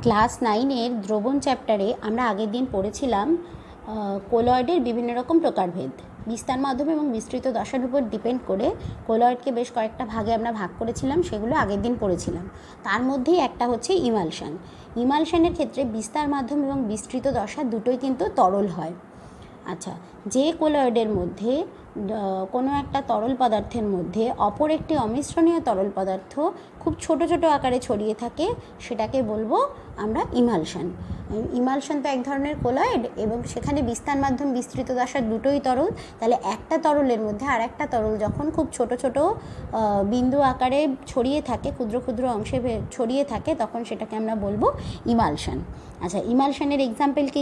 Class 9-এর দ্রবণ চ্যাপ্টারে আমরা আগের দিন পড়েছিলাম কোলয়েডের বিভিন্ন রকম প্রকারভেদ। বিস্তার মাধ্যম এবং বিস্তৃত দশার উপর ডিপেন্ড করে কোলয়েডকে বেশ কয়েকটা ভাগে আমরা ভাগ করেছিলাম, সেগুলো আগের দিন পড়েছিলাম। তার মধ্যেই একটা হচ্ছে ইমালশন। ইমালশনের ক্ষেত্রে বিস্তার মাধ্যম এবং বিস্তৃত দশা দুটোই কিন্তু তরল হয়। আচ্ছা, যে কোলয়েডের মধ্যে কোনো একটা তরল পদার্থের মধ্যে অপর একটি অমিশ্রণীয় তরল পদার্থ খুব ছোট ছোট আকারে ছড়িয়ে থাকে, সেটাকে বলবো আমরা ইমালশন। ইমালশন তো এক ধরনের কোলয়েড এবং সেখানে বিস্তার মাধ্যম বিস্তৃত দশা দুটোই তরল। তাহলে একটা তরলের মধ্যে আর একটা তরল যখন খুব ছোট ছোট বিন্দু আকারে ছড়িয়ে থাকে, ক্ষুদ্র ক্ষুদ্র অংশে ছড়িয়ে থাকে, তখন সেটাকে আমরা বলবো ইমালশন। আচ্ছা, ইমালশনের এক্সাম্পল কী?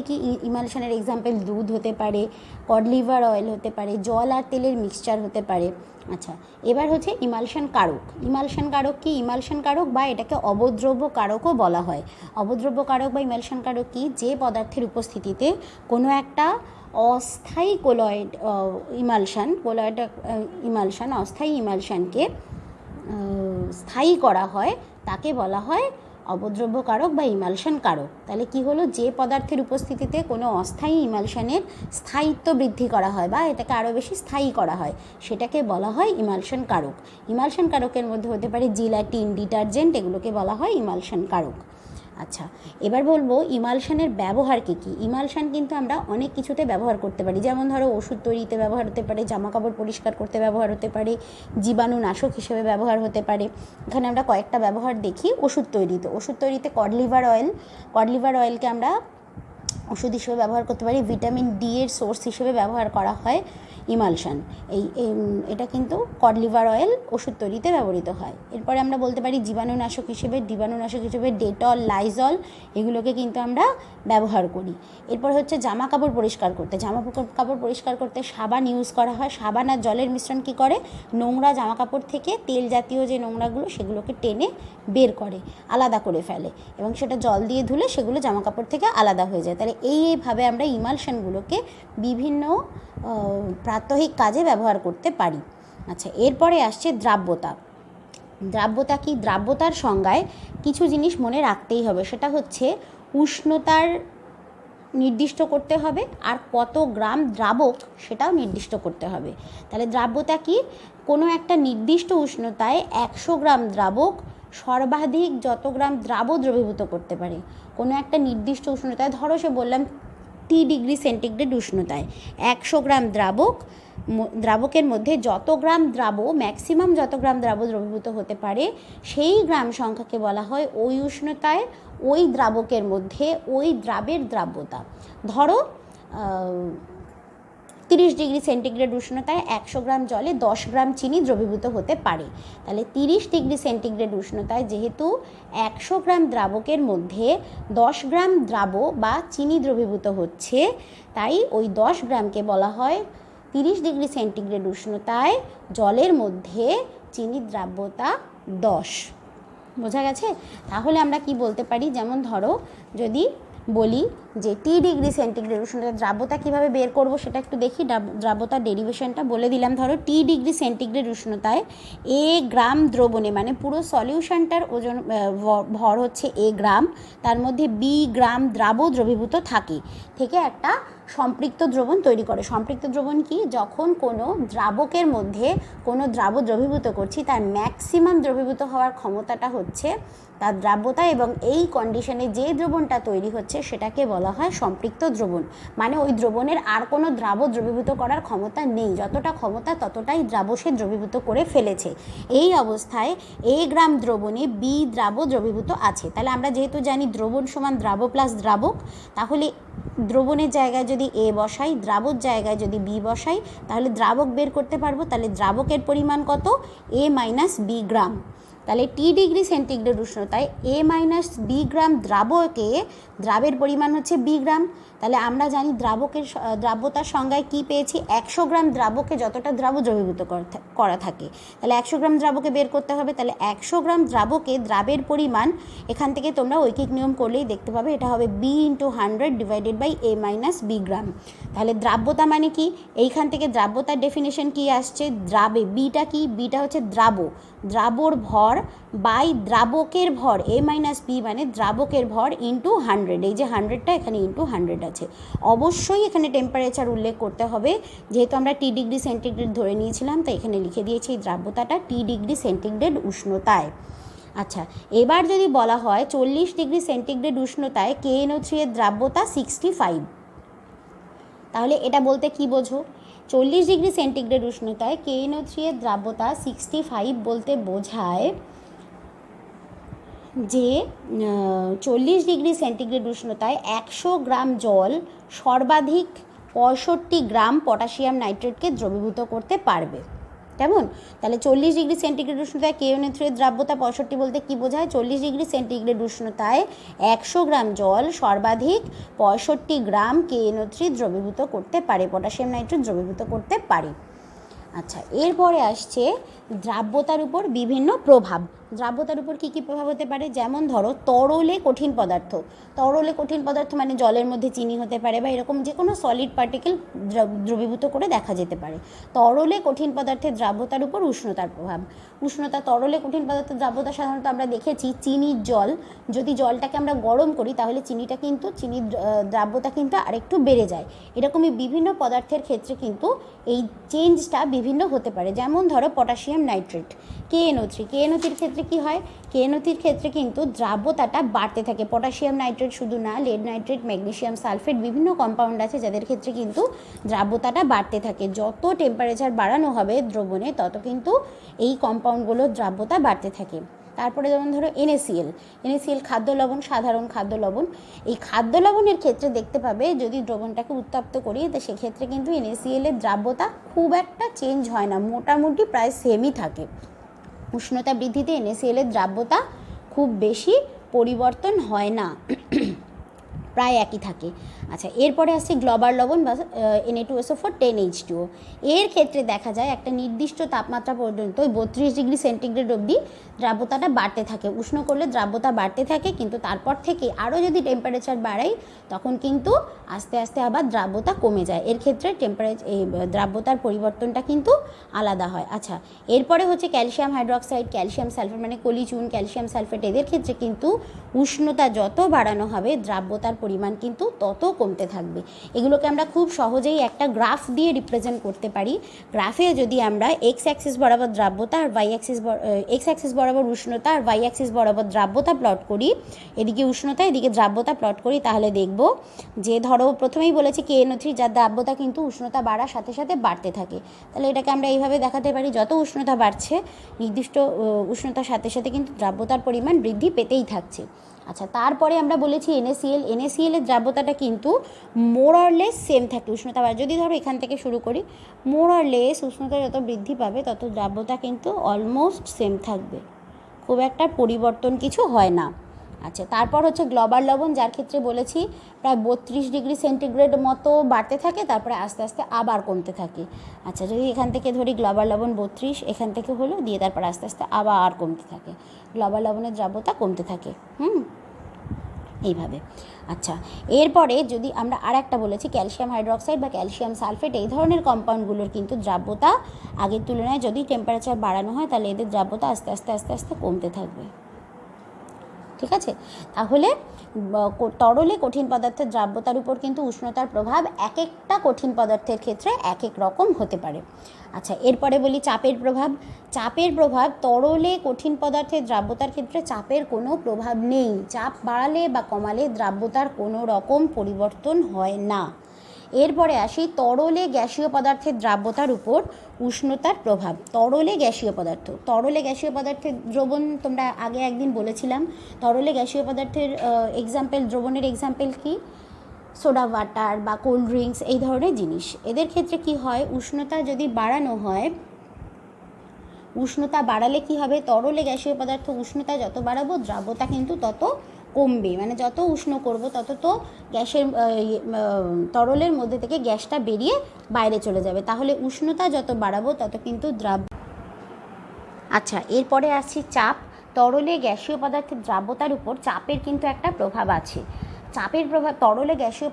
ইমালশনের এক্সাম্পল দুধ হতে পারে, কড লিভার অয়েল হতে পারে, জল আর তেলের মিক্সচার হতে পারে। আচ্ছা, এবার হচ্ছে ইমালশন কারক। ইমালশন কারক কি? ইমালশন কারক বা এটাকে অবদ্রব্য কারকও বলা হয়। অবদ্রব্য কারক বা ইমালশন কারক কি? যে পদার্থের উপস্থিতিতে কোনো একটা অস্থায়ী অস্থায়ী ইমালশনকে স্থায়ী করা হয়, তাকে বলা হয় অবদ্রব্য কারক বা ইমালশন কারক। তাহলে কি হলো? যে পদার্থের উপস্থিতিতে কোনো অস্থায়ী ইমালশনের স্থায়িত্ব বৃদ্ধি করা হয় বা এটাকে আরও বেশি স্থায়ী করা হয়, সেটাকে বলা হয় ইমালশন কারক। ইমালশন কারকের মধ্যে হতে পারে জিলাটিন, ডিটারজেন্ট, এগুলোকে বলা হয় ইমালশন কারক। আচ্ছা, এবার বলবো ইমালশনের ব্যবহার কী কী। ইমালশন কিন্তু আমরা অনেক কিছুতে ব্যবহার করতে পারি, যেমন ধরো ওষুধ তৈরিতে ব্যবহার হতে পারে, জামা কাপড় পরিষ্কার করতে ব্যবহার হতে পারে, জীবাণুনাশক হিসেবে ব্যবহার হতে পারে। এখানে আমরা কয়েকটা ব্যবহার দেখি। ওষুধ তৈরিতে কড লিভার অয়েলকে আমরা ওষুধ হিসেবে ব্যবহার করতে পারি। ভিটামিন ডি এর সোর্স হিসেবে ব্যবহার করা হয় ইমালশন। এটা কিন্তু কড লিভার অয়েল ওষুধ তৈরিতে ব্যবহৃত হয়। এরপরে আমরা বলতে পারি জীবাণুনাশক হিসেবে ডেটল, লাইজল, এগুলোকে কিন্তু আমরা ব্যবহার করি। এরপর হচ্ছে জামা কাপড় পরিষ্কার করতে সাবান ইউজ করা হয়। সাবান আর জলের মিশ্রণ কী করে? নোংরা জামা কাপড় থেকে তেল জাতীয় যে নোংরাগুলো, সেগুলোকে টেনে বের করে, আলাদা করে ফেলে, এবং সেটা জল দিয়ে ধুলে সেগুলো জামা কাপড় থেকে আলাদা হয়ে যায়। তাহলে এইভাবে আমরা ইমালশনগুলোকে বিভিন্ন প্রাত্যহিক কাজে ব্যবহার করতে পারি। আচ্ছা, এরপরে আসছে দ্রাব্যতা কি? দ্রাব্যতার সংজ্ঞায় কিছু জিনিস মনে রাখতেই হবে। সেটা হচ্ছে উষ্ণতার নির্দিষ্ট করতে হবে, আর কত গ্রাম দ্রাবক সেটাও নির্দিষ্ট করতে হবে। তাহলে দ্রাব্যতা কি? কোনো একটা নির্দিষ্ট উষ্ণতায় 100 গ্রাম দ্রাবক সর্বাধিক যত গ্রাম দ্রবীভূত করতে পারে। কোনো একটা নির্দিষ্ট উষ্ণতায়, ধরো সে বললাম T° সেন্টিগ্রেড উষ্ণতায় 100 গ্রাম দ্রাবকের মধ্যে যত গ্রাম ম্যাক্সিমাম যত গ্রাম দ্রবীভূত হতে পারে, সেই গ্রাম সংখ্যাকে বলা হয় ওই উষ্ণতায় ওই দ্রাবকের মধ্যে ওই দ্রাবের দ্রাব্যতা। ধরো 30° সেন্টিগ্রেড উষ্ণতায় 100 গ্রাম জলে 10 গ্রাম চিনি দ্রবীভূত হতে পারে। তাহলে 30° সেন্টিগ্রেড উষ্ণতায় যেহেতু 100 গ্রাম দ্রাবকের মধ্যে 10 গ্রাম বা চিনি দ্রবীভূত হচ্ছে, তাই ওই 10 গ্রামকে বলা হয় 30° সেন্টিগ্রেড উষ্ণতায় জলের মধ্যে চিনির দ্রাব্যতা 10। বোঝা গেছে? তাহলে আমরা কি বলতে পারি? যেমন ধরো যদি বলি যে T° সেন্টিগ্রেড উষ্ণতায় দ্রাব্যতা কীভাবে বের করব, সেটা একটু দেখি। দ্রাব্যতার ডেরিভেশনটা বলে দিলাম। ধরো T° সেন্টিগ্রেড উষ্ণতায় A গ্রাম দ্রবণে, মানে পুরো সলিউশনটার ওজন ভর হচ্ছে A গ্রাম, তার মধ্যে B গ্রাম দ্রবীভূত থেকে একটা সম্পৃক্ত দ্রবণ তৈরি করে। সম্পৃক্ত দ্রবণ কি? যখন কোনো দ্রাবকের মধ্যে কোনো দ্রবীভূত করছি, তার ম্যাক্সিমাম দ্রবীভূত হওয়ার ক্ষমতাটা হচ্ছে তার দ্রাব্যতা, এবং এই কন্ডিশনে যে দ্রবণটা তৈরি হচ্ছে সেটাকে বলা হয় সম্পৃক্ত দ্রবণ। মানে ওই দ্রবণের আর কোনো দ্রবীভূত করার ক্ষমতা নেই, যতটা ক্ষমতা ততটাই সে দ্রবীভূত করে ফেলেছে। এই অবস্থায় A গ্রাম দ্রবণে B দ্রবীভূত আছে। তাহলে আমরা যেহেতু জানি দ্রবণ সমান প্লাস দ্রাবক, তাহলে দ্রবণের জায়গায় যদি A বসাই, দ্রাবক জায়গায় যদি B বসাই, তাহলে দ্রাবক বের করতে পারবো। তাহলে দ্রাবকের পরিমাণ কত? A - B গ্রাম। তাহলে T° সেন্টিগ্রেড উষ্ণতায় A - B গ্রাম দ্রাবের পরিমাণ হচ্ছে B গ্রাম। তাহলে আমরা জানি দ্রাব্যতার সংজ্ঞায় কী পেয়েছি, 100 গ্রাম দ্রাবকে যতটা দ্রাব্য দ্রবীভূত করা থাকে। তাহলে 100 গ্রাম দ্রাবকে বের করতে হবে। তাহলে 100 গ্রাম দ্রাবকে দ্রাবের পরিমাণ, এখান থেকে তোমরা ঐকিক নিয়ম করলেই দেখতে পাবে, এটা হবে B × 100 divided by A - B গ্রাম। তাহলে দ্রাব্যতা মানে কি, এইখান থেকে দ্রাব্যতার ডেফিনেশন কি আসছে, দ্রাবে বিটা কি, বিটা হচ্ছে দ্রাবর ভর বাই দ্রাবকের ভর, A - B মানে দ্রাবকের ভর ইন্টু 100, এই যে 100টা এখানে ইন্টু 100 আছে। অবশ্যই এখানে টেম্পারেচার উল্লেখ করতে হবে, যেহেতু আমরা T ডিগ্রি সেন্টিগ্রেড ধরে নিয়েছিলাম, তাই এখানে লিখে দিয়েছি এই দ্রাব্যতাটা T ডিগ্রি সেন্টিগ্রেড উষ্ণতায়। আচ্ছা, এবার যদি বলা হয় 40 ডিগ্রি সেন্টিগ্রেড উষ্ণতায় KNO3 এর দ্রাব্যতা 65, তাহলে এটা বলতে কি বোঝো, 40 ডিগ্রি সেন্টিগ্রেড উষ্ণতায় KNO3 এর দ্রাব্যতা 65 বলতে বোঝায় যে 40 ডিগ্রি সেন্টিগ্রেড উষ্ণতায় 100 গ্রাম জল সর্বাধিক 65 গ্রাম পটাশিয়াম নাইট্রেটকে দ্রবীভূত করতে পারবে। কেমন? তাহলে 40 ডিগ্রি সেন্টিগ্রেড উষ্ণতায় KNO3 এর দ্রাব্যতা 65 বলতে কি বোঝায়, 40 ডিগ্রি সেন্টিগ্রেড উষ্ণতায় 100 গ্রাম জল সর্বাধিক 65 গ্রাম KNO3 দ্রবীভূত করতে পারে, পটাশিয়াম নাইট্রেট দ্রবীভূত করতে পারে। আচ্ছা, এরপরে আসছে দ্রাব্যতার উপর বিভিন্ন প্রভাব। দ্রাব্যতার উপর কী কী প্রভাব হতে পারে, যেমন ধরো তরলে কঠিন পদার্থ, তরলে কঠিন পদার্থ মানে জলের মধ্যে চিনি হতে পারে বা এরকম যে কোনো সলিড পার্টিকেল দ্রবীভূত করে দেখা যেতে পারে। তরলে কঠিন পদার্থের দ্রাব্যতার উপর উষ্ণতার প্রভাব। উষ্ণতা, তরলে কঠিন পদার্থের দ্রাব্যতা সাধারণত আমরা দেখেছি চিনির জল, যদি জলটাকে আমরা গরম করি তাহলে চিনির দ্রাব্যতা কিন্তু আরেকটু বেড়ে যায়। এরকমই বিভিন্ন পদার্থের ক্ষেত্রে কিন্তু এই চেঞ্জটা বিভিন্ন হতে পারে। যেমন ধরো পটাশিয়াম নাইট্রেট KNO3 ক্ষেত্রে কি হয়, KNO3 ক্ষেত্রে কিন্তু দ্রাব্যতাটা বাড়তে থাকে। পটাশিয়াম নাইট্রেট শুধু না, লেড নাইট্রেট, ম্যাগনেসিয়াম সালফেট, বিভিন্ন কম্পাউন্ড আছে যাদের ক্ষেত্রে কিন্তু দ্রাব্যতাটা বাড়তে থাকে। যত টেম্পারেচার বাড়ানো হবে দ্রবণে তত কিন্তু এই কম্পাউন্ডগুলোর দ্রাব্যতা বাড়তে থাকে। তারপরে যেমন ধরো NaCl খাদ্য লবণ, সাধারণ খাদ্য লবণ। এই খাদ্য লবণের ক্ষেত্রে দেখতে পাবে যদি দ্রবণটাকে উত্তপ্ত করি তো সেক্ষেত্রে কিন্তু NaCl এর দ্রাব্যতা খুব একটা চেঞ্জ হয় না, মোটামুটি প্রায় সেমই থাকে। উষ্ণতা বৃদ্ধিতে NaCl এর দ্রাব্যতা খুব বেশি পরিবর্তন হয় না, প্রায় একই থাকে। আচ্ছা, এরপরে আসছে গ্লোবাল লবণ বা Na2SO4 10H2O। এর ক্ষেত্রে দেখা যায় একটা নির্দিষ্ট তাপমাত্রা পর্যন্ত 32 ডিগ্রি সেন্টিগ্রেড অবধি দ্রাব্যতাটা বাড়তে থাকে। উষ্ণ করলে দ্রাব্যতা বাড়তে থাকে, কিন্তু তারপর থেকে আরও যদি টেম্পারেচার বাড়াই তখন কিন্তু আস্তে আস্তে আবার দ্রাব্যতা কমে যায়। এর ক্ষেত্রে দ্রাব্যতার পরিবর্তনটা কিন্তু আলাদা হয়। আচ্ছা, এরপরে হচ্ছে ক্যালসিয়াম হাইড্রোক্সাইড, ক্যালসিয়াম সালফেট মানে কলিচুন, ক্যালসিয়াম সালফেট, এদের ক্ষেত্রে কিন্তু উষ্ণতা যত বাড়ানো হবে দ্রাব্যতার পরিমাণ কিন্তু তত কমতে থাকবে। এগুলোকে আমরা খুব সহজেই একটা গ্রাফ দিয়ে রিপ্রেজেন্ট করতে পারি। গ্রাফে যদি আমরা এক্স অ্যাক্সিস বরাবর দ্রাব্যতা আর এক্স অ্যাক্সিস বরাবর উষ্ণতা আর ওয়াই অ্যাক্সিস বরাবর দ্রাব্যতা প্লট করি, এদিকে উষ্ণতা এদিকে দ্রাব্যতা প্লট করি, তাহলে দেখব যে ধরো প্রথমেই বলেছি KNO3 যার দ্রাব্যতা কিন্তু উষ্ণতা বাড়ার সাথে সাথে বাড়তে থাকে। তাহলে এটাকে আমরা এইভাবে দেখাতে পারি, যত উষ্ণতা বাড়ছে নির্দিষ্ট উষ্ণতার সাথে সাথে কিন্তু দ্রাব্যতার পরিমাণ বৃদ্ধি পেতেই থাকছে। আচ্ছা, তারপরে আমরা বলেছি NaCl এর দ্রাব্যতাটা কিন্তু মোর অর লেস সেম থাকে উষ্ণতা বাড়ে। যদি ধরো এখান থেকে শুরু করি, মোর অর লেস উষ্ণতা যত বৃদ্ধি পাবে তত দ্রাব্যতা কিন্তু অলমোস্ট সেম থাকবে, খুব একটা পরিবর্তন কিছু হয় না। আচ্ছা, তারপর হচ্ছে গ্লোবাল লবণ, যার ক্ষেত্রে বলেছি প্রায় 32 ডিগ্রি সেন্টিগ্রেড মতো বাড়তে থাকে, তারপরে আস্তে আস্তে আবার কমতে থাকে। আচ্ছা, যদি এখান থেকে ধরি গ্লোবাল লবণ 32, এখান থেকে হলো দিয়ে তারপর আস্তে আস্তে আবার কমতে থাকে, গ্লোবাল লবণের দ্রাব্যতা কমতে থাকে এইভাবে। আচ্ছা, এরপরে যদি আমরা আর একটা বলেছি ক্যালসিয়াম হাইড্রোক্সাইড বা ক্যালসিয়াম সালফেট, এই ধরনের কম্পাউন্ডগুলোর কিন্তু দ্রাব্যতা আগের তুলনায় যদি টেম্পারেচার বাড়ানো হয় তাহলে এদের দ্রাব্যতা আস্তে আস্তে আস্তে আস্তে কমতে থাকবে। ঠিক আছে, তাহলে তরলে কঠিন পদার্থের দ্রাব্যতার উপর কিন্তু উষ্ণতার প্রভাব এক একটা কঠিন পদার্থের ক্ষেত্রে এক এক রকম হতে পারে। আচ্ছা, এরপরে বলি চাপের প্রভাব। তরলে কঠিন পদার্থের দ্রাব্যতার ক্ষেত্রে চাপের কোনো প্রভাব নেই। চাপ বাড়ালে বা কমালে দ্রাব্যতার কোনো রকম পরিবর্তন হয় না। এরপরে আসি তরলে গ্যাসীয় পদার্থের দ্রাব্যতার উপর উষ্ণতার প্রভাব। তরলে গ্যাসীয় পদার্থের দ্রবণ তোমরা আগে একদিন বলেছিলাম। তরলে গ্যাসীয় পদার্থের দ্রবণের এক্সাম্পল কি, সোডা ওয়াটার বা কোল্ড ড্রিঙ্কস, এই ধরনের জিনিস। এদের ক্ষেত্রে কি হয়, উষ্ণতা যদি বাড়ানো হয়, উষ্ণতা বাড়ালে কি হবে, তরলে গ্যাসীয় পদার্থ উষ্ণতা যত বাড়াবো দ্রাব্যতা কিন্তু তত কমবে, মানে যত উষ্ণ করব তত তো গ্যাসের তরলের মধ্যে থেকে গ্যাসটা বেরিয়ে বাইরে চলে যাবে, তাহলে উষ্ণতা যত বাড়াবো তত কিন্তু আচ্ছা, এরপরে আসছি চাপ। তরলে গ্যাসীয় পদার্থের দ্রাব্যতার উপর চাপের কিন্তু একটা প্রভাব আছে। চাপের প্রভাব, তরলে গ্যাসীয়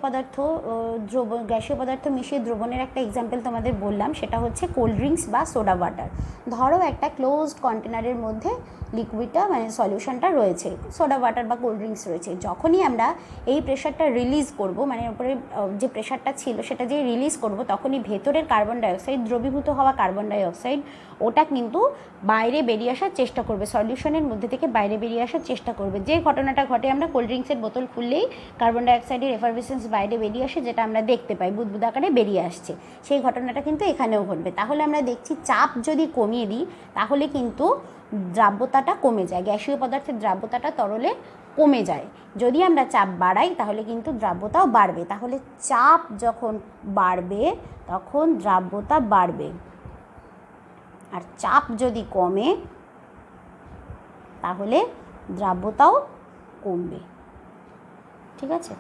পদার্থ মিশিয়ে দ্রবণের একটা এক্সাম্পল তোমাদের বললাম, সেটা হচ্ছে কোল্ড ড্রিঙ্কস বা সোডা ওয়াটার। ধরো একটা ক্লোজড কন্টেনারের মধ্যে লিকুইডটা মানে সলিউশনটা রয়েছে, সোডা ওয়াটার বা কোল্ড ড্রিঙ্কস রয়েছে। যখনই আমরা এই প্রেশারটা রিলিজ করব, মানে উপরে যে প্রেশারটা ছিল সেটা যে রিলিজ করব, তখনই ভেতরের কার্বন ডাইঅক্সাইড, দ্রবীভূত হওয়া কার্বন ডাইঅক্সাইড, ওটা কিন্তু বাইরে বেরিয়ে আসার চেষ্টা করবে, সলিউশনের মধ্যে থেকে বাইরে বেরিয়ে আসার চেষ্টা করবে। যে ঘটনাটা ঘটে, আমরা কোল্ড ড্রিঙ্কসের বোতল খুললেই কার্বন ডাইঅক্সাইডের এফারভেসেন্স বাইরে বেরিয়ে আসে, যেটা আমরা দেখতে পাই বুদবুদ আকারে বেরিয়ে আসছে, সেই ঘটনাটা কিন্তু এখানেও ঘটবে। তাহলে আমরা দেখছি চাপ যদি কমিয়ে দিই তাহলে কিন্তু দ্রাব্যতাটা কমে যায়, গ্যাসীয় পদার্থের দ্রাব্যতাটা তরলে কমে যায়। যদি আমরা চাপ বাড়াই তাহলে কিন্তু দ্রাব্যতাও বাড়বে। তাহলে চাপ যখন বাড়বে তখন দ্রাব্যতা বাড়বে, আর চাপ যদি কমে তাহলে দ্রাব্যতাও কমবে। ঠিক আছে।